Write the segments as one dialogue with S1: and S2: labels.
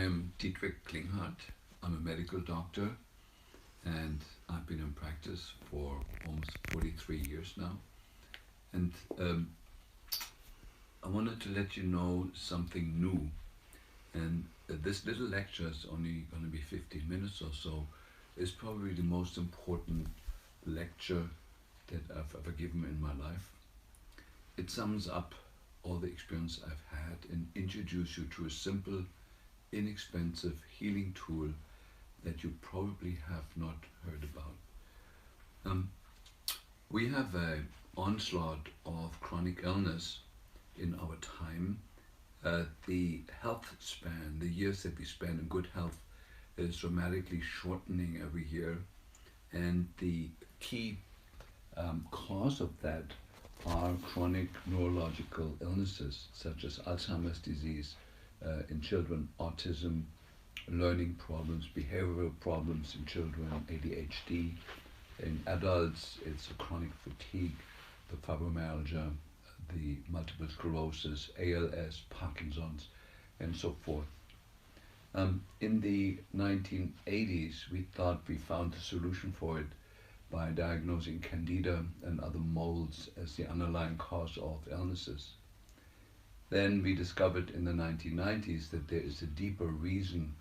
S1: I'm Dietrich Klinghardt. I'm a medical doctor and I've been in practice for almost 43 years now. And I wanted to let you know something new. And this little lecture is only going to be 15 minutes or so. It's probably the most important lecture that I've ever given in my life. It sums up all the experience I've had and introduce you to a simple, inexpensive healing tool that you probably have not heard about. We have an onslaught of chronic illness in our time. The health span, the years that we spend in good health, is dramatically shortening every year, and the key cause of that are chronic neurological illnesses such as Alzheimer's disease in children, autism, learning problems, behavioral problems in children, ADHD. In adults, it's chronic fatigue, the fibromyalgia, the multiple sclerosis, ALS, Parkinson's, and so forth. In the 1980s, we thought we found a solution for it by diagnosing candida and other molds as the underlying cause of illnesses. Then we discovered in the 1990s that there is a deeper reason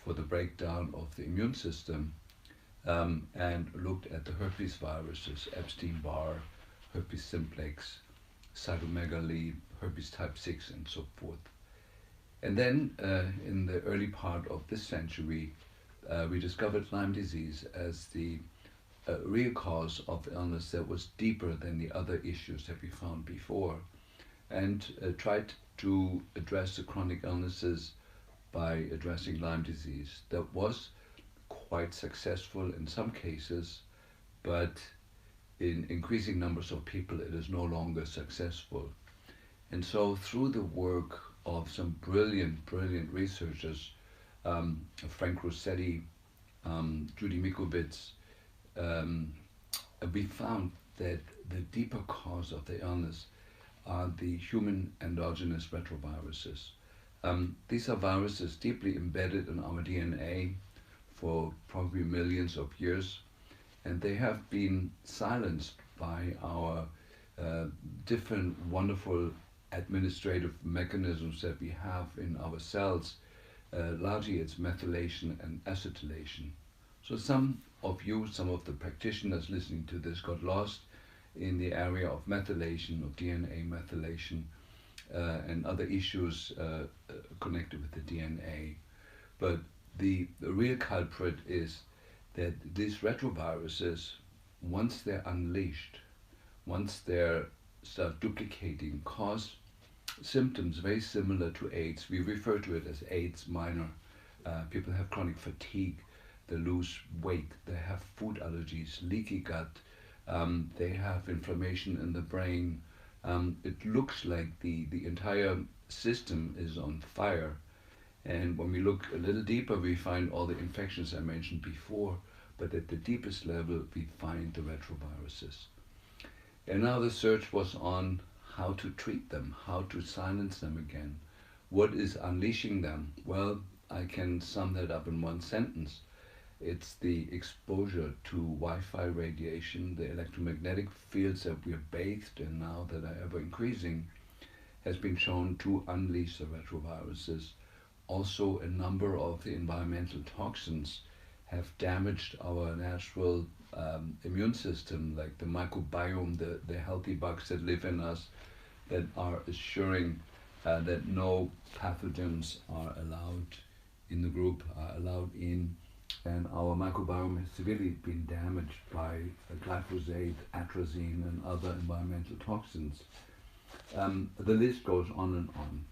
S1: for the breakdown of the immune system, and looked at the herpes viruses, Epstein-Barr, herpes simplex, cytomegalovirus, herpes type 6, and so forth. And then in the early part of this century, we discovered Lyme disease as the real cause of illness that was deeper than the other issues that we found before, and tried to address the chronic illnesses by addressing Lyme disease. That was quite successful in some cases, but in increasing numbers of people it is no longer successful. And so through the work of some brilliant researchers, Frank Rossetti, Judy Mikovits, we found that the deeper cause of the illness are the human endogenous retroviruses. These are viruses deeply embedded in our DNA for probably millions of years, and they have been silenced by our different wonderful administrative mechanisms that we have in our cells. Largely it's methylation and acetylation. So some of the practitioners listening to this got lost in the area of methylation, of DNA methylation, and other issues connected with the DNA. But the real culprit is that these retroviruses, once they're unleashed, once they start duplicating, cause symptoms very similar to AIDS. We refer to it as AIDS minor. People have chronic fatigue, they lose weight, they have food allergies, leaky gut, they have inflammation in the brain. It looks like the entire system is on fire. And when we look a little deeper, we find all the infections I mentioned before, but at the deepest level, we find the retroviruses. And now the search was on how to treat them, how to silence them again. What is unleashing them? Well, I can sum that up in one sentence. It's the exposure to Wi-Fi radiation, the electromagnetic fields that we're bathed in now that are ever increasing, has been shown to unleash the retroviruses. Also, a number of the environmental toxins have damaged our natural immune system, like the microbiome, the healthy bugs that live in us, that are assuring that no pathogens are allowed in the group, are allowed in. And our microbiome has severely been damaged by glyphosate, atrazine, and other environmental toxins. The list goes on and on.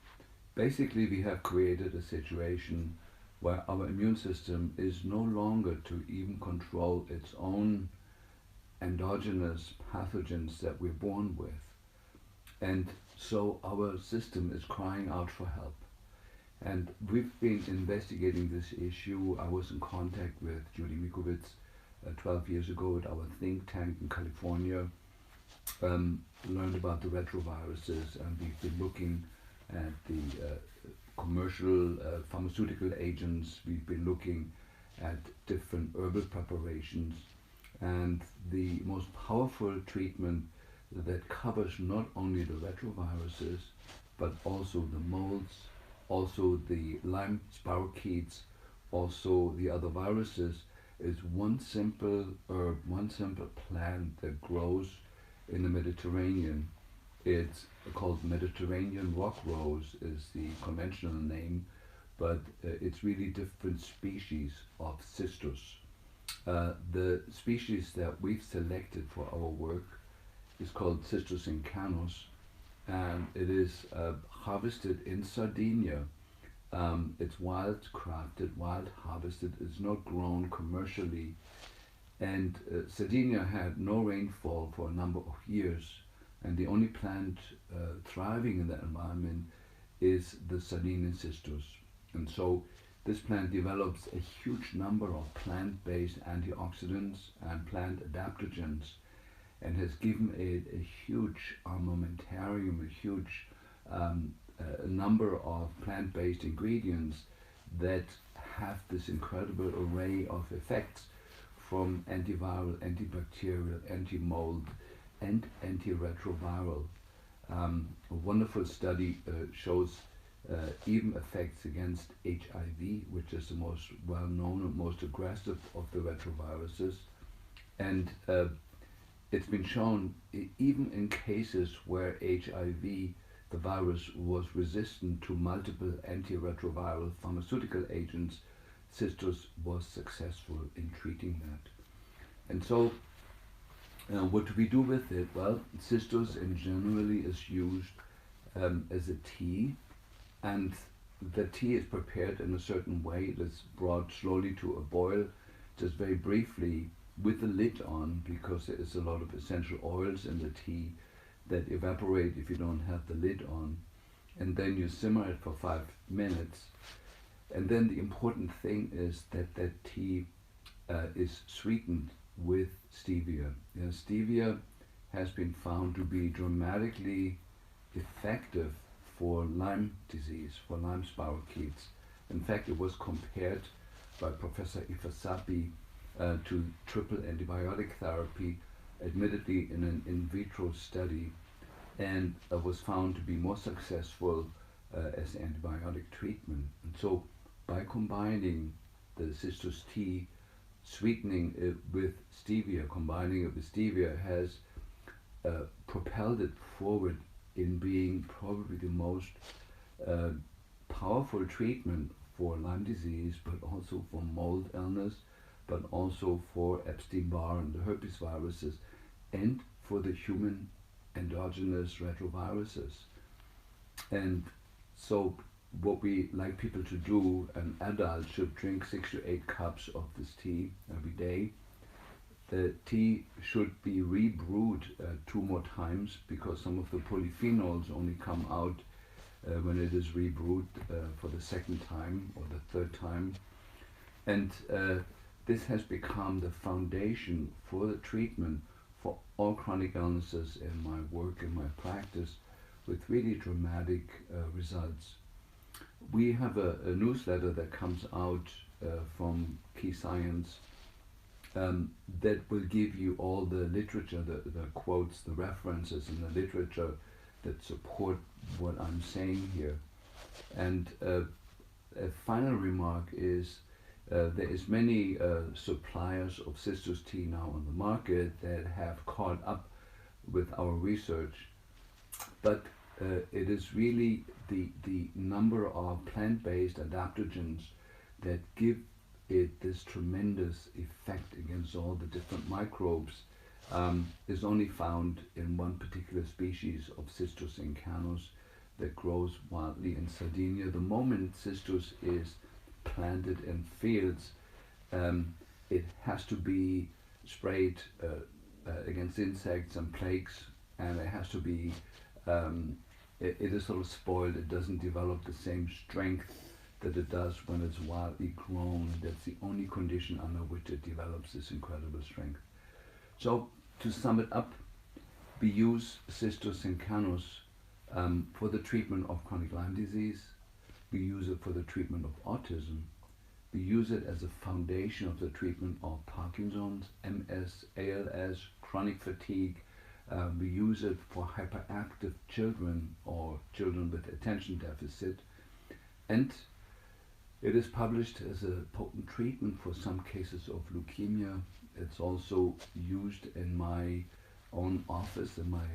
S1: Basically, we have created a situation where our immune system is no longer to even control its own endogenous pathogens that we're born with. And so our system is crying out for help. And we've been investigating this issue. I was in contact with Judy Mikovits 12 years ago at our think tank in California, learned about the retroviruses, and we've been looking at the commercial pharmaceutical agents. We've been looking at different herbal preparations, and the most powerful treatment that covers not only the retroviruses but also the molds, also the Lyme spirochetes, also the other viruses, is one simple herb, one simple plant that grows in the Mediterranean. It's called Mediterranean rock rose is the conventional name, but it's really different species of cistus. The species that we've selected for our work is called Cistus incanus, and it is harvested in Sardinia. It's wild crafted, wild harvested. It's not grown commercially, and Sardinia had no rainfall for a number of years, and the only plant thriving in that environment is the Sardinian cistus. And so this plant develops a huge number of plant-based antioxidants and plant adaptogens, and has given it a huge armamentarium, a huge number of plant-based ingredients that have this incredible array of effects, from antiviral, antibacterial, anti-mold, and antiretroviral. A wonderful study shows even effects against HIV, which is the most well-known and most aggressive of the retroviruses. And it's been shown even in cases where HIV, the virus, was resistant to multiple antiretroviral pharmaceutical agents, cistus was successful in treating that. And so what do we do with it? Well, cistus in generally is used as a tea, and the tea is prepared in a certain way. It is brought slowly to a boil, just very briefly, with the lid on, because there is a lot of essential oils in the tea that evaporate if you don't have the lid on. And then you simmer it for 5 minutes. And then the important thing is that that tea is sweetened with stevia. Stevia has been found to be dramatically effective for Lyme disease, for Lyme spirochetes. In fact, it was compared by Professor Ifasapi to triple antibiotic therapy, admittedly in an in vitro study, and was found to be more successful as antibiotic treatment. And so by combining the cistus tea, sweetening it with stevia, combining it with stevia, has propelled it forward in being probably the most powerful treatment for Lyme disease, but also for mold illness, but also for Epstein-Barr and the herpes viruses, and for the human endogenous retroviruses. And so what we like people to do, an adult should drink 6 to 8 cups of this tea every day. The tea should be rebrewed 2 more times, because some of the polyphenols only come out when it is rebrewed for the 2nd time or the 3rd time. And this has become the foundation for the treatment for all chronic illnesses in my work, in my practice, with really dramatic results. We have a newsletter that comes out from Key Science that will give you all the literature, the quotes, the references in the literature that support what I'm saying here. And a final remark is there is many suppliers of cistus tea now on the market that have caught up with our research, but it is really the number of plant-based adaptogens that give it this tremendous effect against all the different microbes is only found in one particular species of Cistus incanus that grows wildly in Sardinia. The moment cistus is planted in fields, it has to be sprayed against insects and plagues, and it has to be it is sort of spoiled. It doesn't develop the same strength that it does when it's wildly grown. That's the only condition under which it develops this incredible strength. So to sum it up, we use Cistus incanus For the treatment of chronic Lyme disease, we use it for the treatment of autism. We use it as a foundation of the treatment of Parkinson's, MS, ALS, chronic fatigue. We use it for hyperactive children or children with attention deficit. And it is published as a potent treatment for some cases of leukemia. It's also used in my own office, in my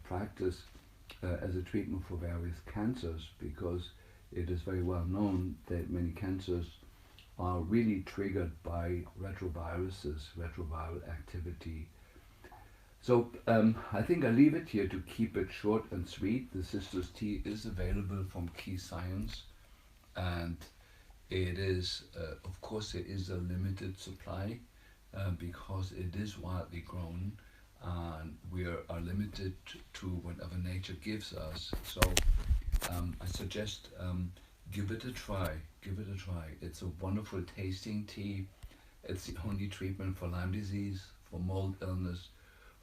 S1: practice, as a treatment for various cancers, because it is very well known that many cancers are really triggered by retroviruses, retroviral activity. So I think I leave it here to keep it short and sweet. The Sisters Tea is available from Key Science, and it is, of course, there is a limited supply because it is widely grown, and we are limited to whatever nature gives us. So I suggest give it a try. Give it a try. It's a wonderful tasting tea. It's the only treatment for Lyme disease, for mold illness,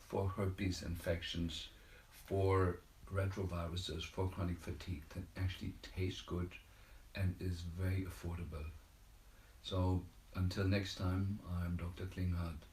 S1: for herpes infections, for retroviruses, for chronic fatigue that actually tastes good and is very affordable. So until next time, I'm Dr. Klinghardt.